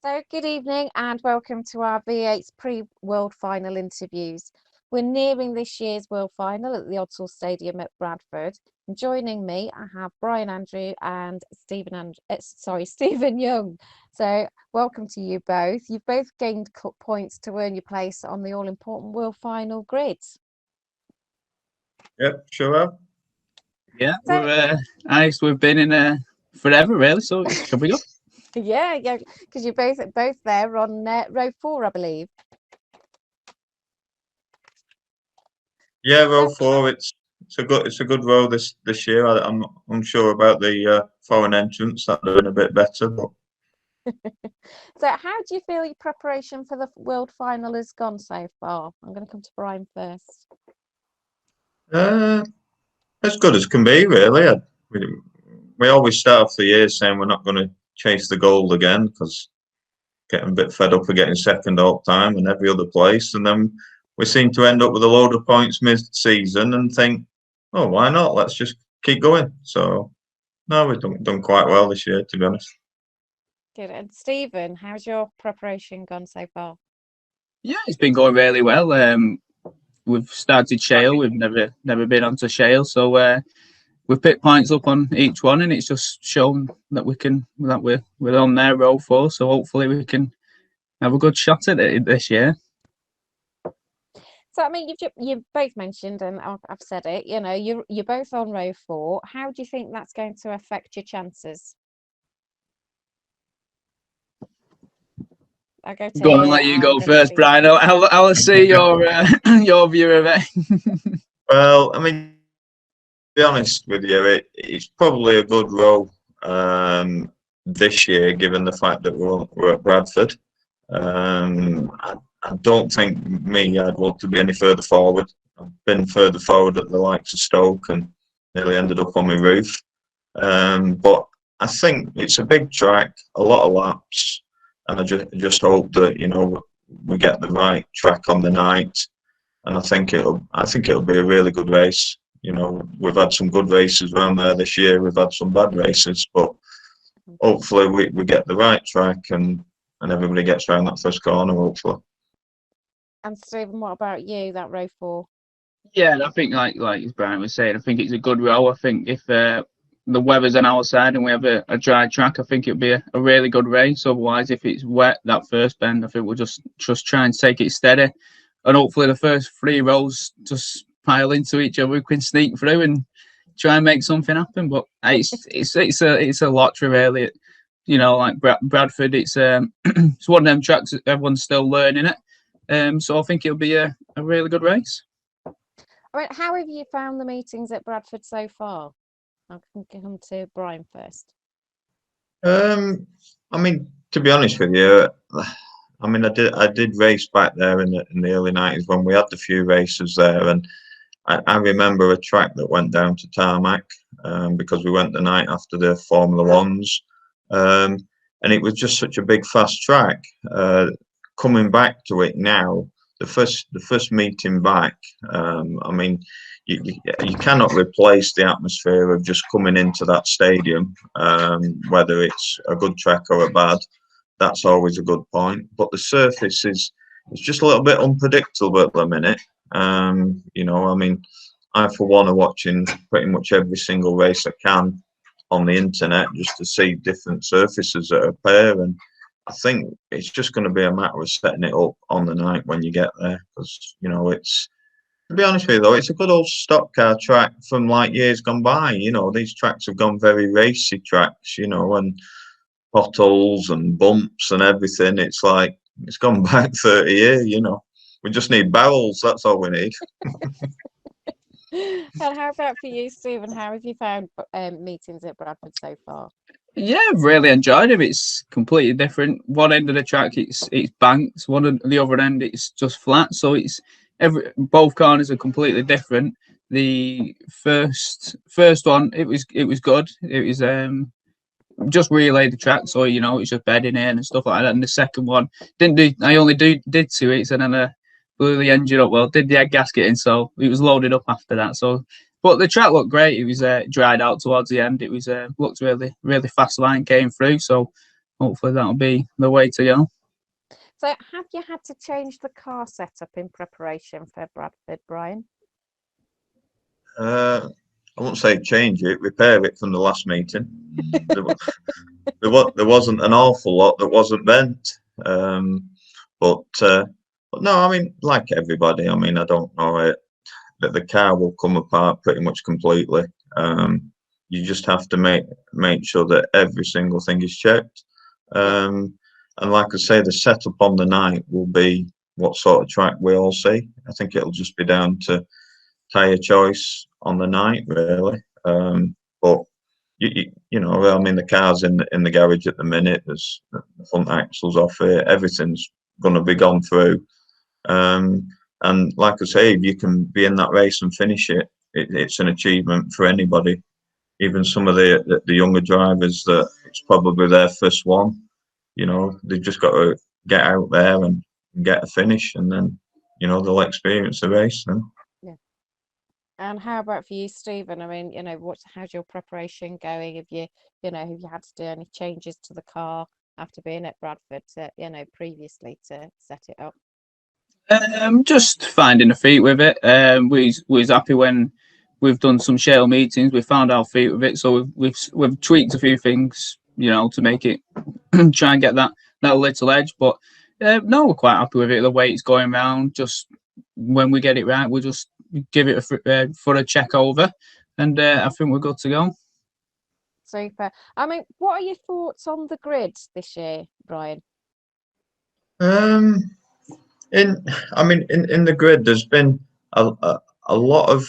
So, good evening and welcome to our V8's pre-World Final interviews. We're nearing this year's World Final at the Odsal Stadium at Bradford. And joining me, I have Bryan Andrew and Stephen Young. So, welcome to you both. You've both gained points to earn your place on the all-important World Final grid. Yep, sure have. Yeah, So, we've been in forever really, so it should be good. yeah, because you're both there on row 4, I believe. Yeah, row So, four. It's a good row this year. I'm unsure about the foreign entrance. That'd have been a bit better, but So, how do you feel your preparation for the World Final has gone so far? I'm going to come to Bryan first. uh, as good as can be, really. We, we always start off the year saying we're not going to chase the gold again because getting a bit fed up of getting second all the time and every other place, and then we seem to end up with a load of points mid-season and think, oh, why not? Let's just keep going. So no, we've done quite well this year, to be honest. Good. And Stephen, how's your preparation gone so far? Yeah, it's been going really well. We've started Shale. We've never been onto Shale, so we've picked points up on each one, and it's just shown that we're on their row 4. So hopefully we can have a good shot at it this year. So, I mean, you've both mentioned, and I've said it. You're both on row 4. How do you think that's going to affect your chances? I'll go to Go on, you. let you I'm go going to first, Stephen. Brian. I'll see your your view of it. Well, I mean, to be honest with you, it's probably a good row this year, given the fact that we're at Bradford. I don't think I'd want to be any further forward. I've been further forward at the likes of Stoke and nearly ended up on my roof. But I think it's a big track, a lot of laps, and I just hope that we get the right track on the night, and I think it'll be a really good race. We've had some good races around there this year. We've had some bad races, but hopefully we get the right track and everybody gets around that first corner, hopefully. And Stephen, what about you? That row 4. Yeah, I think like Brian was saying, I think it's a good row. I think if the weather's on our side and we have a dry track, I think it'll be a really good race. Otherwise, if it's wet that first bend, I think we'll just try and take it steady, and hopefully the first 3 rows just pile into each other. We can sneak through and try and make something happen. But it's a lottery really. Like Bradford, it's it's one of them tracks that everyone's still learning it. So I think it'll be a really good race. All right, how have you found the meetings at Bradford so far? I'll come to Bryan first. I mean, to be honest with you, I mean, I did race back there in the early '90s when we had the few races there, and I remember a track that went down to tarmac because we went the night after the Formula Ones, and it was just such a big, fast track. Coming back to it now, the first meeting back, I mean, you cannot replace the atmosphere of just coming into that stadium, whether it's a good track or a bad. That's always a good point. But the surface is it's just a little bit unpredictable at the minute. I mean, I for one are watching pretty much every single race I can on the internet just to see different surfaces that appear, and I think it's just going to be a matter of setting it up on the night when you get there, because it's, to be honest with you though, it's a good old stock car track from like years gone by. These tracks have gone very racy tracks, and potholes and bumps and everything. It's like it's gone back 30 years. We just need barrels. That's all we need. And how about for you, Stephen? How have you found meetings at Bradford so far? Yeah, I've really enjoyed it. It's completely different. One end of the track, it's banked. One of the other end, it's just flat. So it's both corners are completely different. The first one, it was good. It was just relay the track, so it's just bedding in and stuff like that. And the second one didn't do. I only did 2 weeks, and then I blew the engine up. Well, did the head gasket in, so it was loaded up after that. So, but the track looked great. It was dried out towards the end. It was looked really fast line came through. So hopefully that'll be the way to go. So have you had to change the car setup in preparation for Bradford, Bryan? I won't say change it, repair it from the last meeting. There, there wasn't an awful lot that wasn't bent. But no, I mean, like everybody, I mean, I don't know it, that the car will come apart pretty much completely. You just have to make sure that every single thing is checked. And like I say, the setup on the night will be what sort of track we all see. I think it'll just be down to tyre choice on the night, really. But you know, I mean, the car's in the garage at the minute. There's the front axles off it. Everything's going to be gone through. And like I say, if you can be in that race and finish it's an achievement for anybody. Even some of the younger drivers that it's probably their first one. You know, they've just got to get out there and get a finish, and then you know they'll experience the race. Then. Yeah. And how about for you, Stephen? I mean, how's your preparation going? Have you had to do any changes to the car after being at Bradford, previously to set it up? Just finding the feet with it. We was happy when we've done some shale meetings. We found our feet with it, so we've tweaked a few things, to make it try and get that little edge. But no, we're quite happy with it. The way it's going round. Just when we get it right, we'll just give it for a check over, and I think we're good to go. Super. I mean, what are your thoughts on the grid this year, Bryan? In the grid, there's been a lot of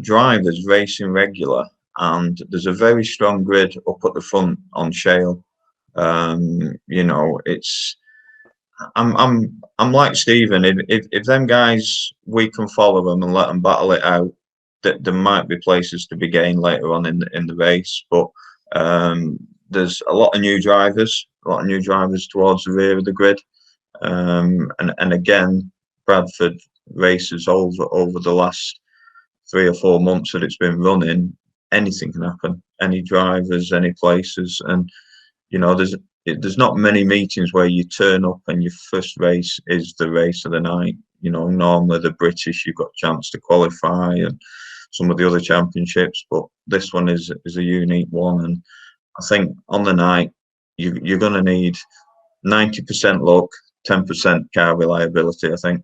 drivers racing regular, and there's a very strong grid up at the front on shale. It's I'm like Stephen. If them guys, we can follow them and let them battle it out, that there might be places to be gained later on in the race. But there's a lot of new drivers towards the rear of the grid. And again, Bradford races over the last 3 or 4 months that it's been running. Anything can happen. Any drivers, any places, and there's not many meetings where you turn up and your first race is the race of the night. Normally the British, you've got a chance to qualify and some of the other championships, but this one is a unique one. And I think on the night you're going to need 90% luck, 10% car reliability, I think.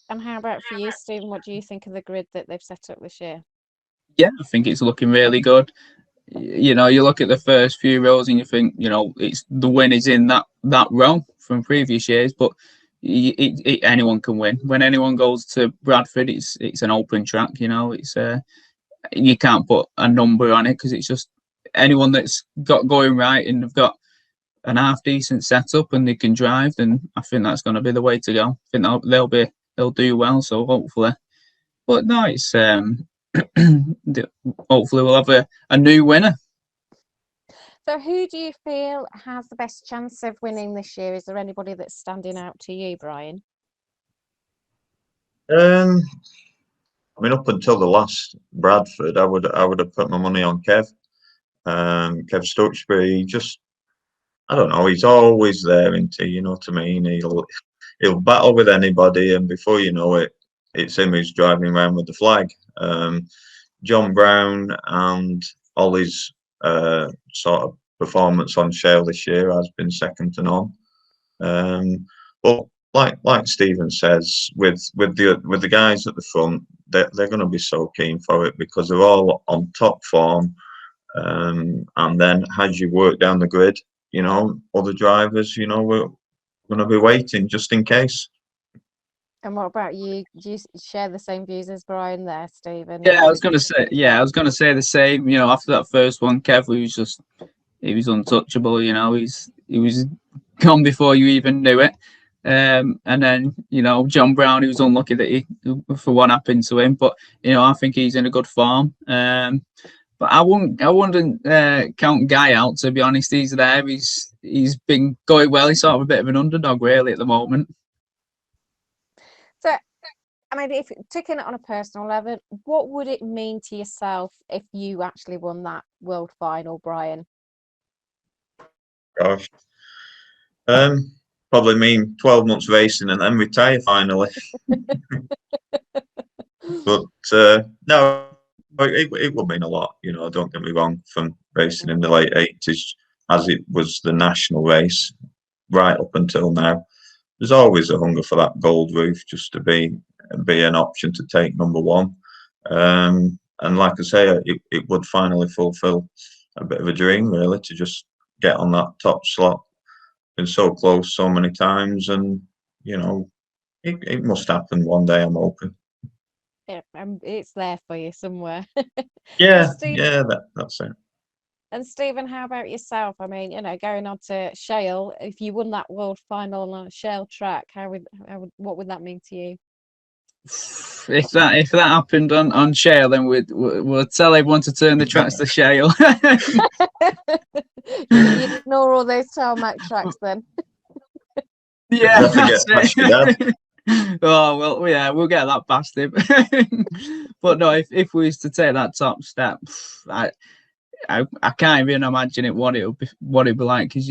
And how about for you, Stephen? What do you think of the grid that they've set up this year? Yeah, I think it's looking really good. You look at the first few rows and you think, it's the win is in that row from previous years, but anyone can win. When anyone goes to Bradford, it's an open track. It's you can't put a number on it because it's just anyone that's got going right and they've got an half decent setup and they can drive, then I think that's going to be the way to go. I think they'll do well. So hopefully, but no, it's hopefully we'll have a new winner. So who do you feel has the best chance of winning this year? Is there anybody that's standing out to you, Bryan? Up until the last Bradford, I would have put my money on Kev. Kev Stuxbury, I don't know, he's always there, isn't he? You know what I mean? He'll battle with anybody, and before you know it, it's him who's driving around with the flag. John Brown and Ollie's sort of performance on shale this year has been second to none. But like Stephen says, with the guys at the front, they're going to be so keen for it because they're all on top form. And then as you work down the grid, other drivers, we're going to be waiting just in case. And what about you? Do you share the same views as Bryan there, Stephen? Yeah, I was going to say the same. After that first one, Kev he was untouchable. He was gone before you even knew it. And then John Brown, he was unlucky that for what happened to him, but I think he's in a good form. But I wouldn't count Guy out, to be honest. He's there. He's been going well. He's sort of a bit of an underdog really at the moment. So, I mean, if taking it on a personal level, what would it mean to yourself if you actually won that world final, Bryan? Gosh. Probably mean 12 months racing and then retire finally. But no, it would mean a lot, you know, don't get me wrong, from racing in the late 80s, as it was the national race, right up until now. There's always a hunger for that gold roof, just to be an option to take number one. And like I say, it would finally fulfill a bit of a dream, really, to just get on that top slot. Been so close so many times, and you know, it must happen one day, I'm hoping. Yeah, it's there for you somewhere. Yeah, Steve, yeah, that's it. and Stephen, how about yourself? I mean, you know, going on to Shale, if you won that world final on a Shale track, what would that mean to you? If that happened on Shale, then we'll tell everyone to turn the tracks to Shale. You'd ignore all those tarmac tracks then. Yeah, Don't forget that's your dad. it. Oh well, yeah, we'll get that past him. But no, if we was to take that top step, I can't even imagine what it'd be like, because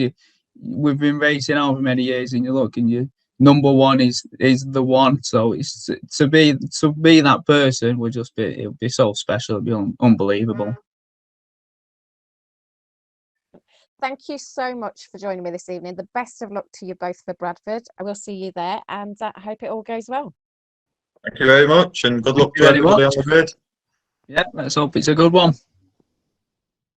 we've been racing over many years, and you look and you number one is the one. So it's to be that person would just be, it would be so special. It'd be unbelievable. Thank you so much for joining me this evening. The best of luck to you both for Bradford. I will see you there, and I hope it all goes well. Thank you very much, and good luck Thank you to very everybody on much. the grid. Yeah, let's hope it's a good one.